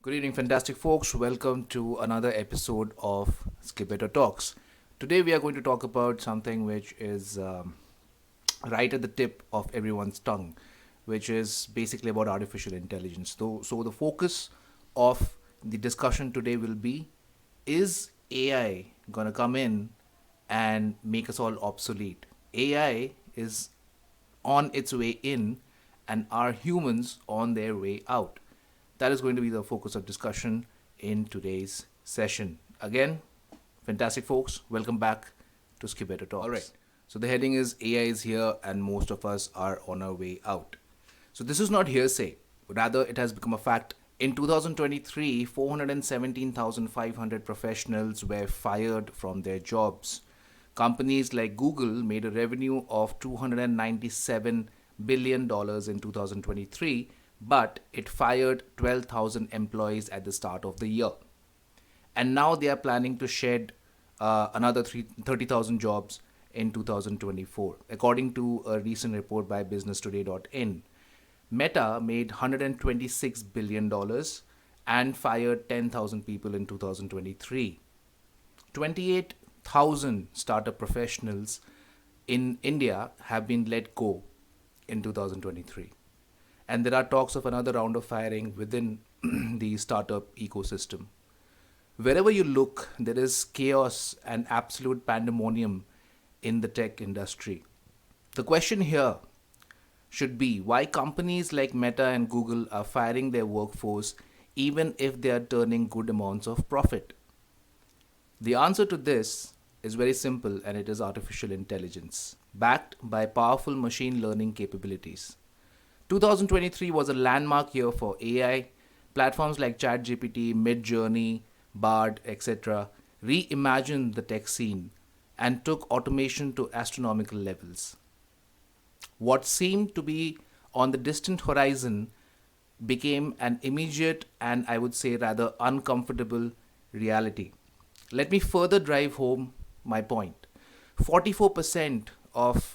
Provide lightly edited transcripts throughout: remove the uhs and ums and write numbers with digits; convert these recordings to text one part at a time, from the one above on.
Good evening, fantastic folks. Welcome to another episode of Skipper Talks. Today, we are going to talk about something which is right at the tip of everyone's tongue, which is basically about artificial intelligence. So, the focus of the discussion today will be: is AI going to come in and make us all obsolete? AI is on its way in, and are humans on their way out? That is going to be the focus of discussion in today's session. Again, fantastic folks, welcome back to Skipper Talks. All right. So the heading is AI is here and most of us are on our way out. So this is not hearsay, rather it has become a fact. In 2023, 417,500 professionals were fired from their jobs. Companies like Google made a revenue of $297 billion in 2023, but it fired 12,000 employees at the start of the year. And now they are planning to shed another 30,000 jobs in 2024, according to a recent report by businesstoday.in. Meta made $126 billion and fired 10,000 people in 2023. 28,000 startup professionals in India have been let go in 2023. And there are talks of another round of firing within the startup ecosystem. Wherever you look, there is chaos and absolute pandemonium in the tech industry. The question here should be why companies like Meta and Google are firing their workforce even if they are turning good amounts of profit. The answer to this is very simple, and it is artificial intelligence, backed by powerful machine learning capabilities. 2023 was a landmark year for AI. Platforms like ChatGPT, Midjourney, Bard, etc. reimagined the tech scene and took automation to astronomical levels. What seemed to be on the distant horizon became an immediate and, I would say, rather uncomfortable reality. Let me further drive home my point. 44% of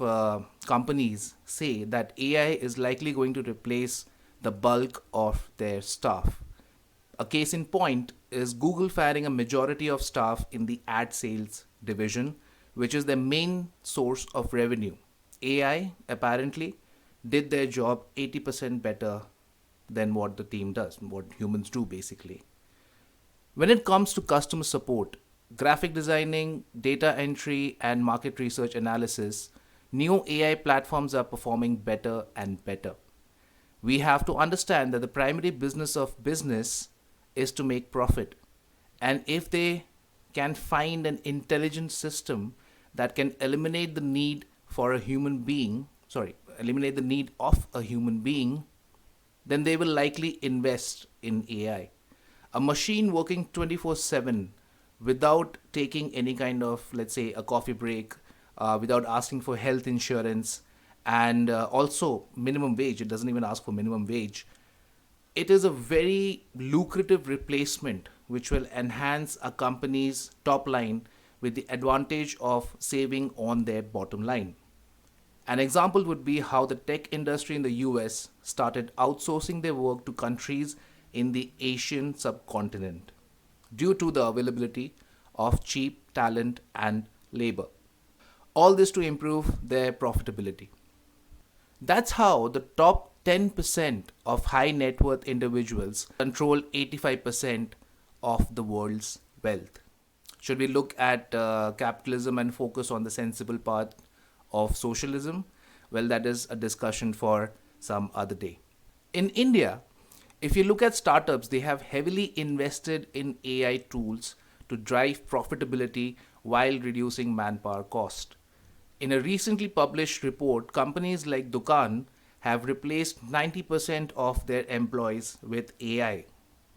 companies say that AI is likely going to replace the bulk of their staff. A case in point is Google firing a majority of staff in the ad sales division, which is their main source of revenue. AI apparently did their job 80% better than what the team does, what humans do basically. When it comes to customer support, graphic designing, data entry, and market research analysis, new AI platforms are performing better and better. We have to understand that the primary business of business is to make profit. And if they can find an intelligent system that can eliminate the need for a human being, eliminate the need of a human being, then they will likely invest in AI. A machine working 24/7 without taking any kind of, let's say, a coffee break, without asking for health insurance, and also minimum wage. It doesn't even ask for minimum wage. It is a very lucrative replacement which will enhance a company's top line with the advantage of saving on their bottom line. An example would be how the tech industry in the US started outsourcing their work to countries in the Asian subcontinent due to the availability of cheap talent and labor. All this to improve their profitability. That's how the top 10% of high net worth individuals control 85% of the world's wealth. Should we look at capitalism and focus on the sensible path of socialism? Well, that is a discussion for some other day. In India, if you look at startups, they have heavily invested in AI tools to drive profitability while reducing manpower cost. In a recently published report, companies like Dukan have replaced 90% of their employees with AI.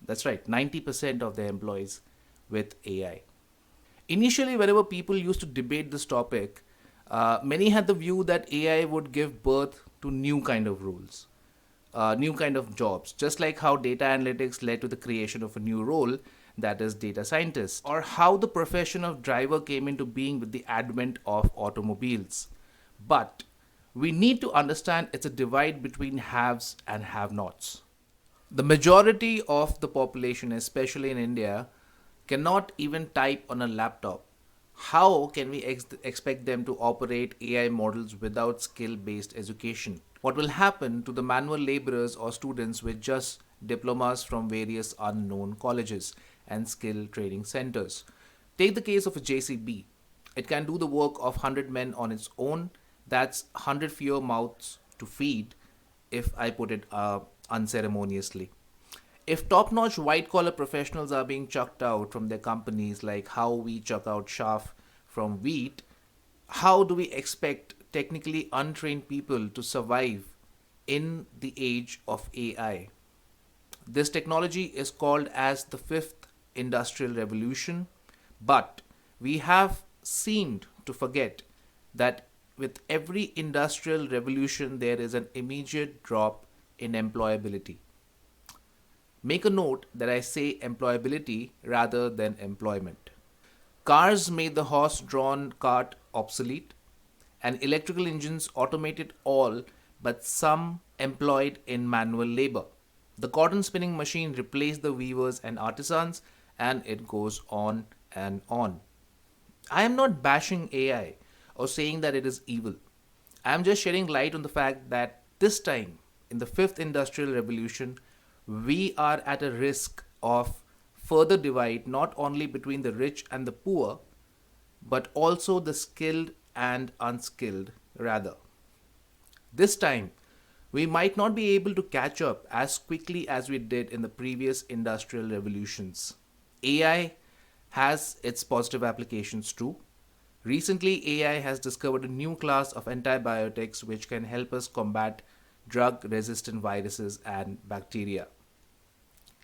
That's right, 90% of their employees with AI. Initially, whenever people used to debate this topic, many had the view that AI would give birth to new kind of roles, new kind of jobs, just like how data analytics led to the creation of a new role, that is data scientist, or how the profession of driver came into being with the advent of automobiles. But we need to understand it's a divide between haves and have-nots. The majority of the population, especially in India, cannot even type on a laptop. How can we expect them to operate AI models without skill based education? What will happen to the manual laborers or students with just diplomas from various unknown colleges and skill training centers? Take the case of a JCB. It can do the work of 100 men on its own. That's 100 fewer mouths to feed, if I put it unceremoniously. If top notch white collar professionals are being chucked out from their companies, like how we chuck out chaff from wheat, how do we expect technically untrained people to survive in the age of AI? This technology is called as the fifth industrial revolution, but we have seemed to forget that with every industrial revolution there is an immediate drop in employability. Make a note that I say employability rather than employment. Cars made the horse drawn cart obsolete, and electrical engines automated all but some employed in manual labor. The cotton spinning machine replaced the weavers and artisans, and it goes on and on. I am not bashing AI or saying that it is evil. I am just shedding light on the fact that this time, in the fifth industrial revolution, we are at a risk of further divide not only between the rich and the poor, but also the skilled and unskilled, rather. This time, we might not be able to catch up as quickly as we did in the previous industrial revolutions. AI has its positive applications too. Recently, AI has discovered a new class of antibiotics which can help us combat drug resistant viruses and bacteria.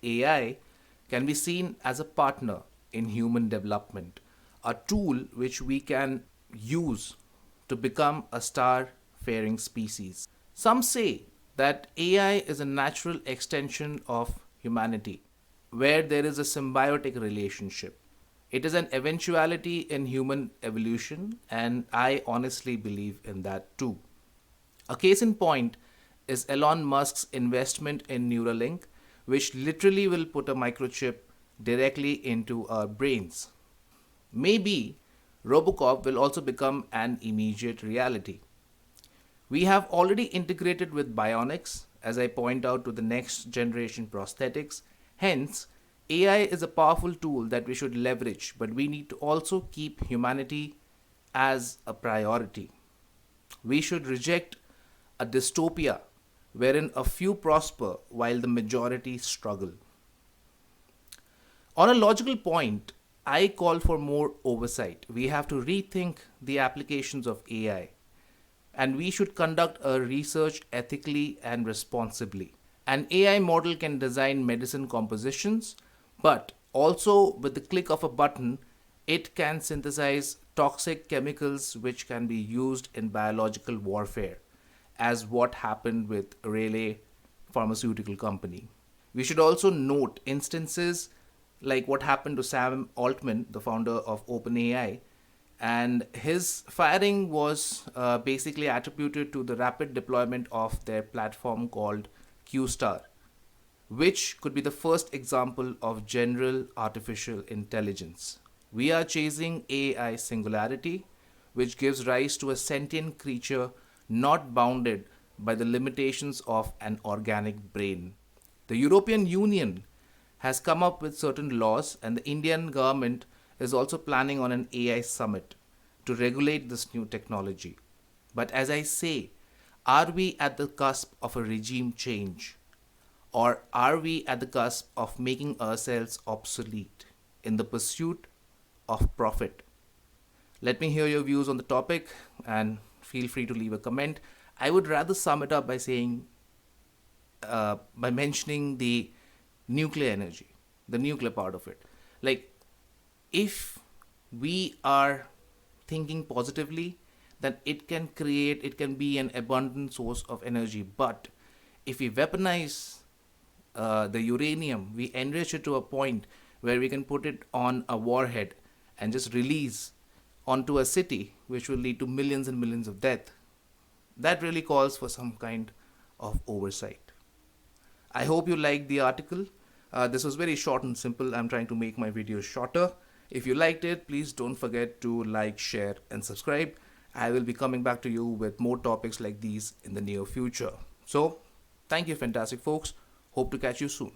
AI can be seen as a partner in human development, a tool which we can use to become a star faring species. Some say that AI is a natural extension of humanity, where there is a symbiotic relationship. It is an eventuality in human evolution, and I honestly believe in that too. A case in point is Elon Musk's investment in Neuralink, which literally will put a microchip directly into our brains. Maybe Robocop will also become an immediate reality. We have already integrated with bionics, as I point out to the next generation prosthetics. Hence, AI is a powerful tool that we should leverage, but we need to also keep humanity as a priority. We should reject a dystopia wherein a few prosper while the majority struggle. On a logical point, I call for more oversight. We have to rethink the applications of AI, and we should conduct a research ethically and responsibly. An AI model can design medicine compositions, but also with the click of a button, it can synthesize toxic chemicals which can be used in biological warfare, as what happened with Relay Pharmaceutical Company. We should also note instances like what happened to Sam Altman, the founder of OpenAI, and his firing was basically attributed to the rapid deployment of their platform called QStar, which could be the first example of general artificial intelligence. We are chasing AI singularity, which gives rise to a sentient creature not bounded by the limitations of an organic brain. The European Union has come up with certain laws, and the Indian government is also planning on an AI summit to regulate this new technology. But as I say, are we at the cusp of a regime change? Or are we at the cusp of making ourselves obsolete in the pursuit of profit? Let me hear your views on the topic and feel free to leave a comment. I would rather sum it up by saying, by mentioning the nuclear energy, the nuclear part of it. Like, if we are thinking positively, then it can be an abundant source of energy. But if we weaponize the uranium, we enrich it to a point where we can put it on a warhead and just release onto a city, which will lead to millions and millions of death. That really calls for some kind of oversight. I hope you liked the article. This was very short and simple. I'm trying to make my videos shorter. If you liked it, please don't forget to like, share, and subscribe. I will be coming back to you with more topics like these in the near future. So, thank you, fantastic folks. Hope to catch you soon.